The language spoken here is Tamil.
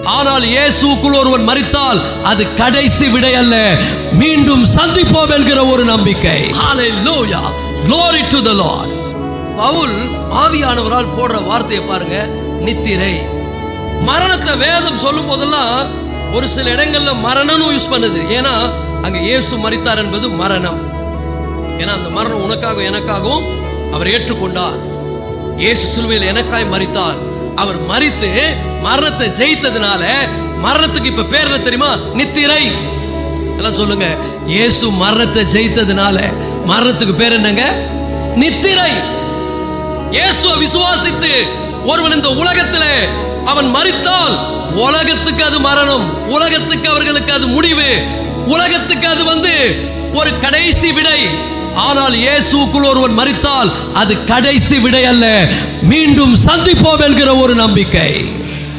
ஆனால் இயேசுக்குள் ஒருவன் மரித்தால் அது கடைசி விடை அல்ல, மீண்டும் சந்திப்போம் என்கிற ஒரு நம்பிக்கை. ஹalleluya, glory to the Lord. Pavul ஆவியானவரால் போடுற வார்த்தையை பாருங்க, நித்திரை. மரணத்தை வேதம் சொல்லும் போதெல்லாம் ஒரு சில இடங்கள்ல மரணம் யூஸ் பண்ணுது. ஏன்னா அங்க இயேசு மரித்தார் என்பது மரணம். ஏன்னா அந்த மரணம் உனக்காகவும் எனக்காகவும் அவர் ஏற்றுக்கொண்டார். இயேசு சிலுவையில் எனக்காய் மரித்தார். அவர் மரித்து மரணத்தை ஜெயித்ததுனால மரணத்துக்கு இப்ப பேர் என்ன தெரியுமா? நித்திரை. எல்லாம் சொல்லுங்க, இயேசு மரணத்தை ஜெயித்ததுனால மரணத்துக்கு பேர் என்னங்க? நித்திரை. இயேசுவை விசுவாசித்து ஒருவன் இந்த உலகத்திலே அவன் மரித்தால் உலகத்துக்கு அது மரணம், உலகத்துக்கு அவர்களுக்கு அது முடிவு, உலகத்துக்கு அது ஒரு கடைசி விடை. ஆனால் இயேசுக்குள் ஒருவன் மரித்தால் அது கடைசி விடை அல்ல, மீண்டும் சந்திப்போம் என்கிற ஒரு நம்பிக்கை.